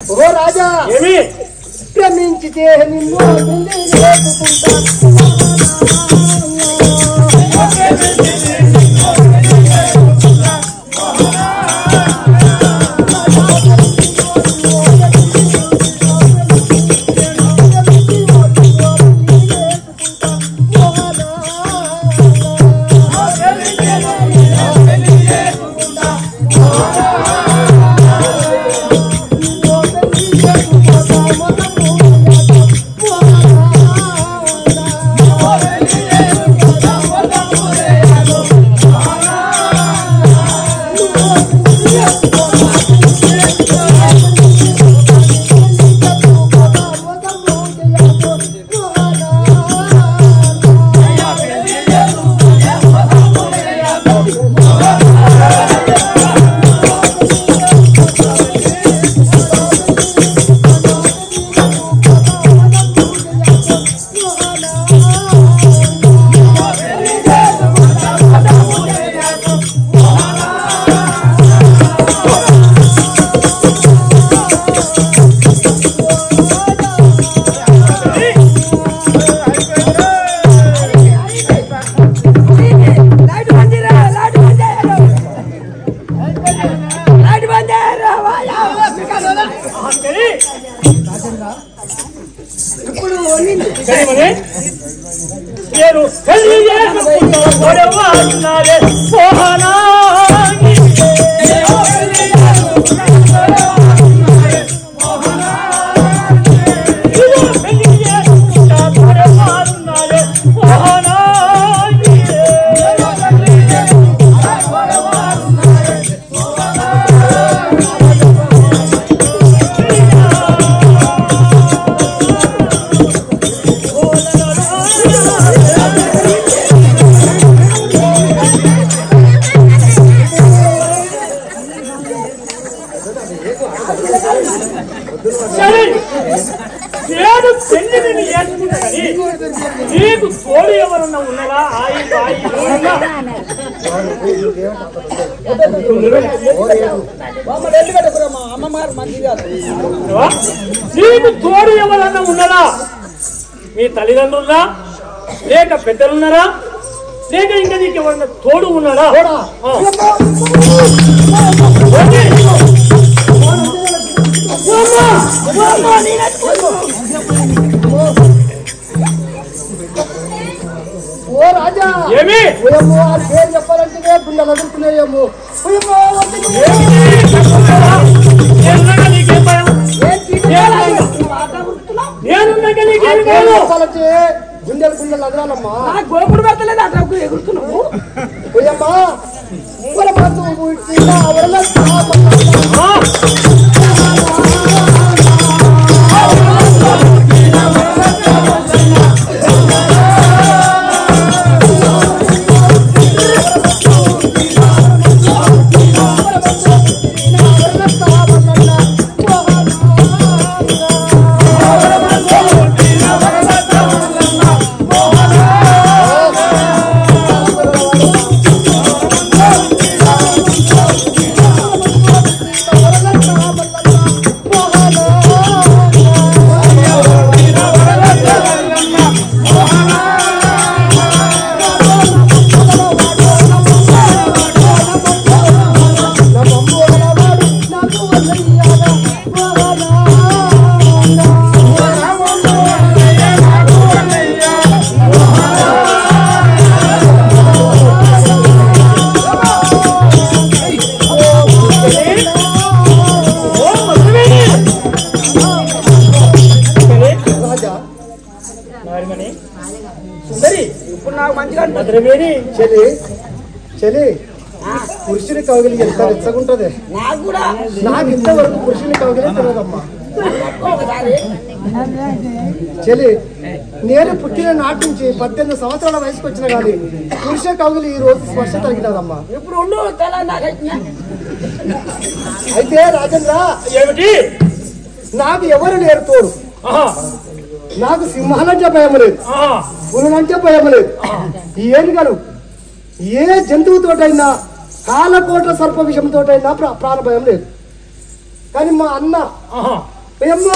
ఓ రాజా ఏమి ప్రేమించితే నిన్ను నీకు తోడు ఎవరన్నా ఉన్నారా? మీ తల్లిదండ్రులున్నా లేక పెద్దలున్నారా లేక ఇంకా నీకు ఎవరన్నా తోడు ఉన్నారా? ఓ రాజా ఏమి పేరు చెప్పాలంటే గుండెలు అడుగుతున్నాయేమో. గుండెలు గుండెలు అదరాలమ్మా. గోపుడు పెడతలేదు అట్లా ఎగురుతున్నావు. పోయమ్మా చెలి పురుషుని కౌగిలి ఎంత వెచ్చగుంటది. నాకు ఇంతవరకు పురుషుని కౌగిలి తెలియదమ్మా. చెలి నేను పుట్టిన నాటి నుంచి 18 సంవత్సరాల వయసుకు వచ్చిన కానీ పురుష కౌగిలి ఈ రోజు స్పర్శ తగ్గినదమ్మా. అయితే రాజేంద్ర ఏమిటి నాకు ఎవరు లేరు తోడు. నాకు సింహాలంటే భయం లేదు, పులులంటే భయం లేదు. ఏనుగలు ఏ జంతువుతోటైనా కాలకోట సర్ప విషంతోటైనా ప్రాణ భయం లేదు. కానీ మా అన్న ఏమో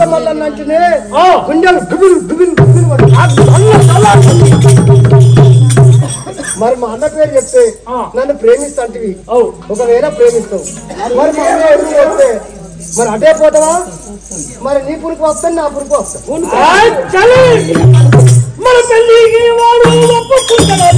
మళ్ళంటే గుండెలు గుబిల్ గుబిల్ గుబిల్ మరి మా అన్న పేరు చెప్తే నన్ను ప్రేమిస్తాంటివి ఒకవేళ ప్రేమిస్తావు మరి మా అన్న ఎదురు చెప్తే మరి అటే పోతావా మరి నీ పురుకు వస్తాను నా పురుకు వస్తాను మన పెళ్లికి వాడు ఒప్పుకుంటాడా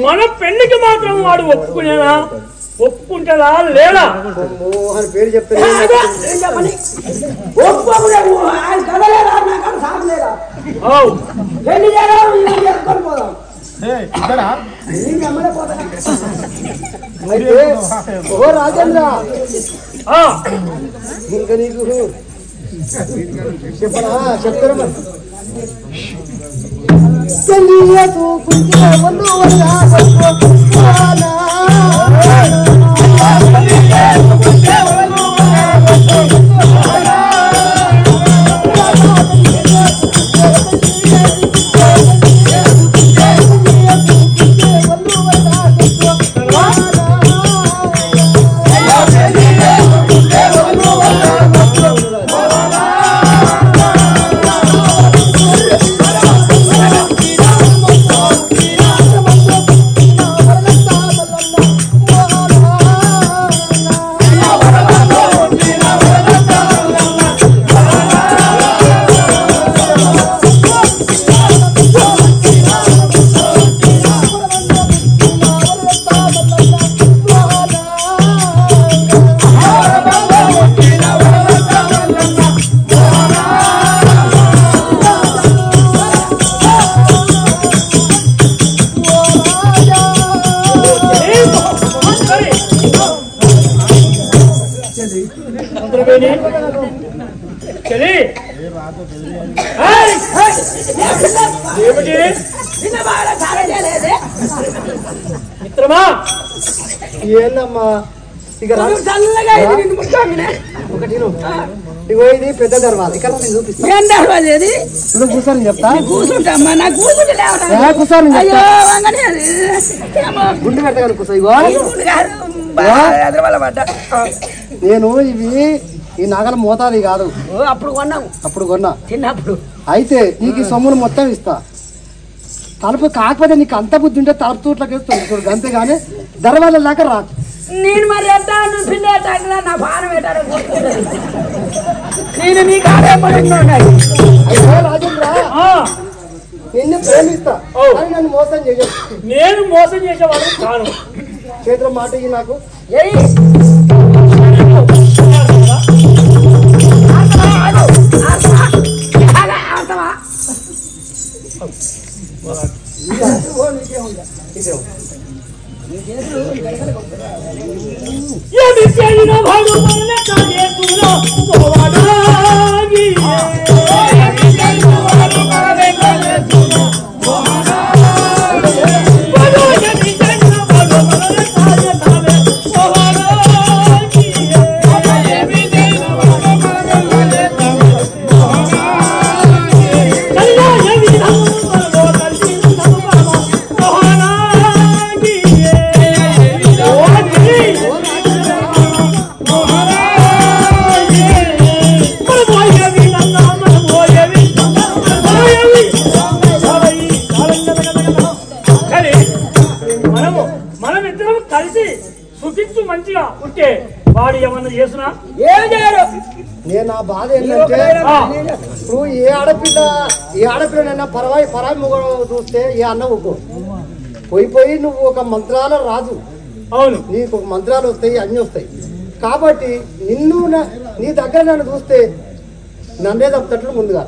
మన పెళ్లికి మాత్రం వాడు ఒప్పుకునేనా ఒప్పుకుంటాడా లేడా అని పేరు చెప్తే ఓ రాజేంద్ర ఇంకా నీకు చెప్పనా చెప్తారా మరి చెల్లియకు కుంటే వందు మిత్రమా ఏందమ్మా ఇక ఒకటి ఇగో ఇది పెద్ద దర్వాజ ఇక్కడ నేను చూపిస్తాను కూర్చొని చెప్తా కూర్చొని గుండు పెట్టగాను కూర్చో ఇగో నేను ఇవి ఈ నగల మోతాది కాదు అప్పుడు కొన్నా చిన్నప్పుడు అయితే నీకు ఈ సొమ్మును మొత్తం ఇస్తా తలుపు కాకపోతే నీకు అంత బుద్ధి ఉంటే తలుపు తూట్లకి చూడు అంతేగాని దర్వాజ లాగా రాదు నేను మరి ఎట్టా నువ్వు పిల్ల నా పానం పెట్టారు నేను నీకు రాజేంద్ర నిన్ను ప్రేమిస్తా నన్ను మోసం చేయ నేను మోసం చేసేవాడు కాను చేతుల మాట ఇవి నాకు మనమిద్దరం కలిసి సుఖించు మంచిగా ఉంటే వాడు ఏమన్నా చేసినా ఏం చేయరు. నేను నా బాధ ఏంటంటే ఇప్పుడు ఏ ఆడపిల్లనైనా పరాయి మొగడు చూస్తే ఏ అన్న ఊకో పోయి నువ్వు ఒక మంత్రాల రాజు. అవును, నీకు ఒక మంత్రాలు వస్తాయి, అన్ని వస్తాయి. కాబట్టి నీ దగ్గర నన్ను చూస్తే నన్నే తప్పుతట్లు ముందుగా.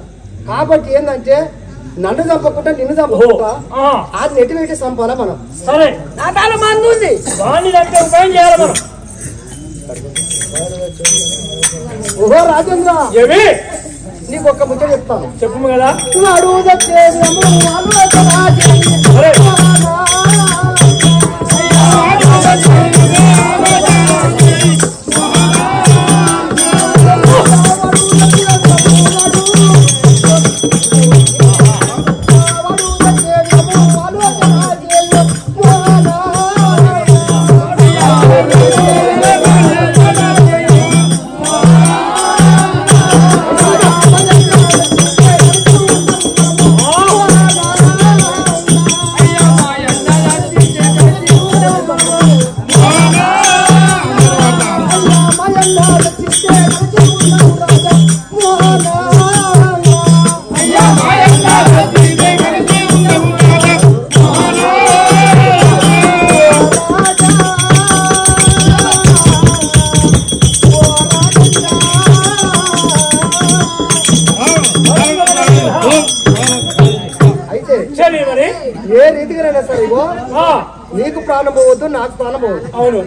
కాబట్టి ఏంటంటే నన్ను చంపకుండా నిన్ను చంపకుండా అది నెట్టి పెట్టి చంపాలా మనం. సరే, నా తాల మందు ఉంది. వాడిని దగ్గర ఉపాయం చేయాలి మనం. ఓహో రాజేంద్ర, ఏమి నీకు ఒక్క ముచ్చట చెప్తాను. చెప్పము కదా. సరే, ఏ రీతిగానైనా సరే ఇగో నీకు ప్రాణం పోవద్దు, నాకు ప్రాణం పోవద్దు. అవును,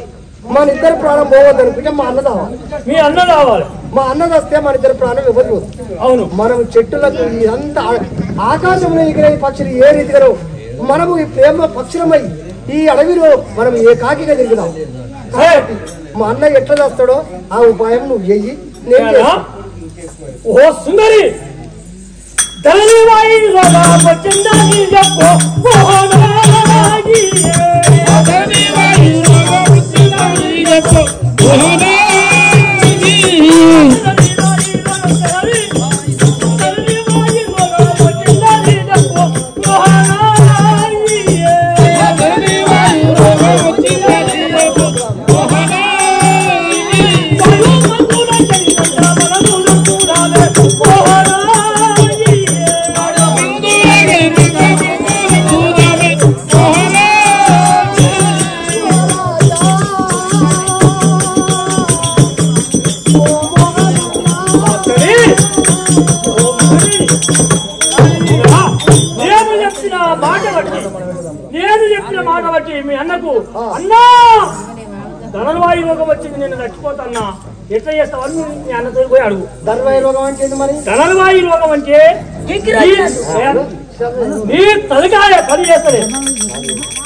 మన ఇద్దరు ప్రాణం పోవద్దు అనుకుంటే మా అన్న కావాలి. మీ అన్న కావాలి. మా అన్న వస్తే మన ఇద్దరు ప్రాణం ఇవ్వదు. అవును, మనం చెట్టులకు ఇదంతా ఆకాశంలో ఎగిరే పక్షులు ఏ రీతిగానో మనము ఈ ప్రేమ పక్షులమై ఈ అడవిలో మనం ఏ కాకిగా తిరుగుదాం. మా అన్న ఎట్లా చేస్తాడో ఆ ఉపాయం నువ్వు చెయ్యి. ఓ సుందరి, ధరణివాయి వచ్చిందని చెప్పు. నేను చెప్పిన మాట బట్టి మీ అన్నకు, అన్నా ధనవాయు రోగం వచ్చింది, నేను చచ్చిపోతాన్నా, ఎట్లా చేస్తావని మీ అన్నతో పోయి అడుగు. ధనవాయు రోగం అంటే మరి? ధనవాయు రోగం అంటే నీ తలకాయ పని చేస్తలేదు,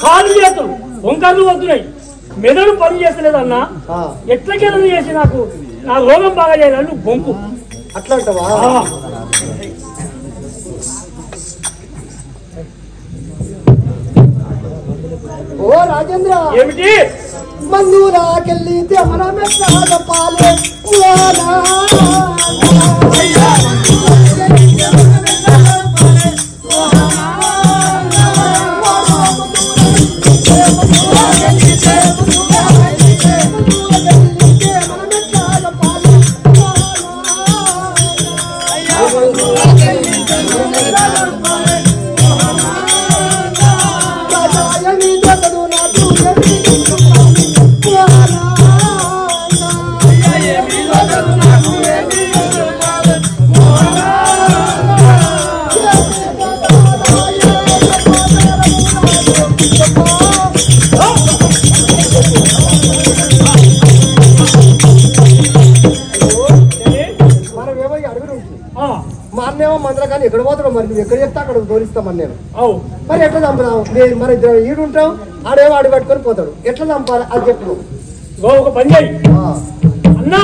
కాలు చేతులు వంకర్లు వస్తున్నాయి, మెదడు పని చేస్తలేదు అన్నా. ఎట్లకెళ్ళ చేసి నాకు నా రోగం బాగా చేయాలి నువ్వు బొంకు. అట్లా అంటావా? ఓ రాజేంద్ర, ఏమిటి మందూరాకెళ్ళి పాలే మందర కానీ ఎక్కడ పోతాడు మరి? నువ్వు ఎక్కడ చెప్తా అక్కడ తోలిస్తామని నేను. మరి ఎట్లా చంపుదాం? మరి ఈడు ఉంటాం, ఆడేమో ఆడు పట్టుకొని పోతాడు. ఎట్లా చంపాలి అది చెప్పు. ఒక పని చేయి అన్నా,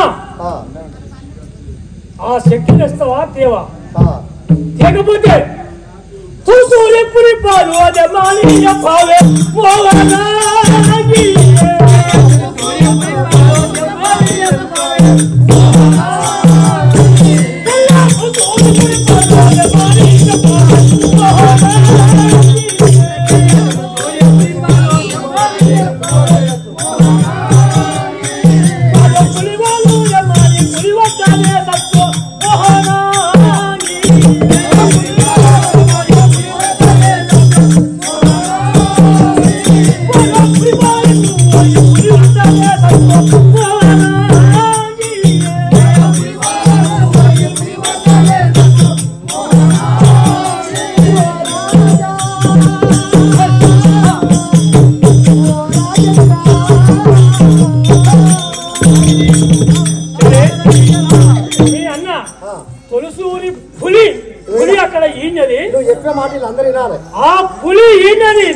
ఆ శక్తి తెస్తావా తేవా? తేకపోతే పాలు అదే మాలి పాలే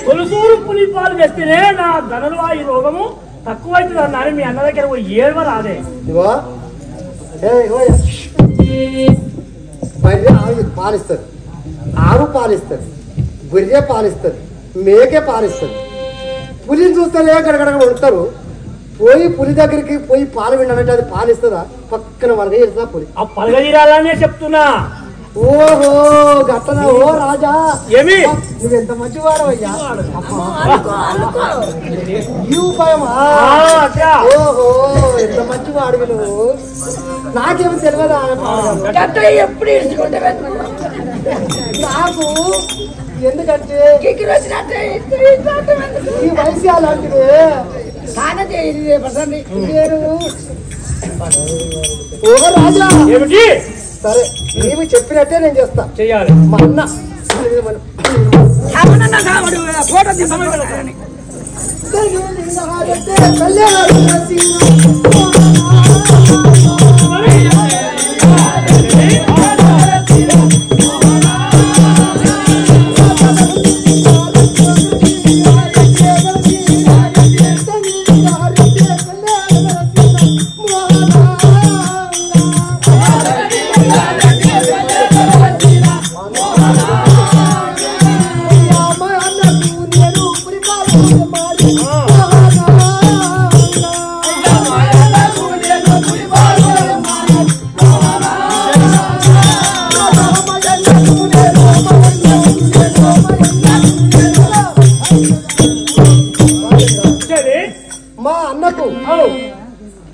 తొలుసూరు పులి పాలు తెస్తేనే నా ధనవాయి రోగము తక్కువైతుంది అన్నారు. మీ అన్న దగ్గర పోయి ఏడవ రాదే. పాలిస్తారు, ఆవు పాలిస్తారు, గొర్రె పాలిస్తారు, మేకే పాలిస్తారు. పులిని చూస్తేనే గడగడగ ఉంటారు. పోయి పులి దగ్గరికి పోయి పాలు విండమంటే అది పాలిస్తుందా? పక్కన వరగ చేస్తుందా పులి? ఆ పలగదీరాలనే చెప్తున్నా. ఓహో గట్టనా? ఓ రాజా, ఏమి నువ్వెంత మంచివాడవయ్యా. ఈ ఉపాయమా? ఓహో ఎంత మంచివాడివి నువ్వు. నాకేమి తెలియదా? ఎప్పుడు ఇడుచుకుంటే నాకు ఎందుకంటే ఈ వయసు అలాంటిది. ఓ రాజా, ఏమిటి? సరే నీవు చెప్పినట్టే నేను చేస్తా. చెయ్యాలి. మా అన్న ఫోటో తీసుకోవాలి.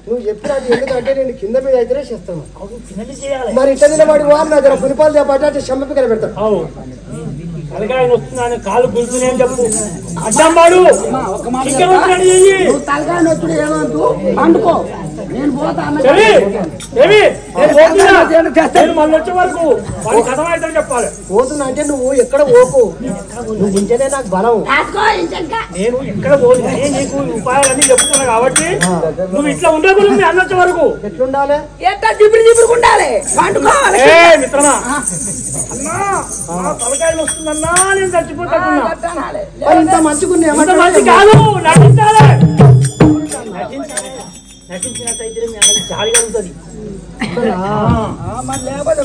నువ్వు చెప్పినది ఎందుకంటే నేను కింద మీద అయితేనే చేస్తాను. మరి ఇంత నిలబడి వారు నా దగ్గర పులిపాలు చేపట్టి షమ్మపి కనిపెడతాను. తలకాయ వస్తున్నాను, కాలు గుర్తునే అని చెప్పు. అడ్డం వాడు తలకాయ నొచ్చుడు ఏమంటూ పండుకో. నేను పోతాను మళ్ళీ వచ్చే వరకు వాడి కథ అయితే చెప్పాలి. పోతున్నా అంటే నువ్వు ఎక్కడ పోకు, నువ్వు ఉంటేనే నాకు బలం. నేను ఎక్కడ పోదు కానీ నీకు ఉపాయాలన్నీ చెప్తున్నా కాబట్టి నువ్వు ఇట్లా ఉండకూడదు. మీ అన్న వచ్చే వరకు ఎట్లుండాలి? ఉండాలి. మిత్రమా, అన్నా తలకాయలు వస్తుందన్నా నేను చచ్చిపోతున్నా. ఇంత మంచిగా మంచి కాదు, నటించాలి. నటించినట్టయితే మీ అన్నది జాలి కలుగుతుంది. లేకపోతే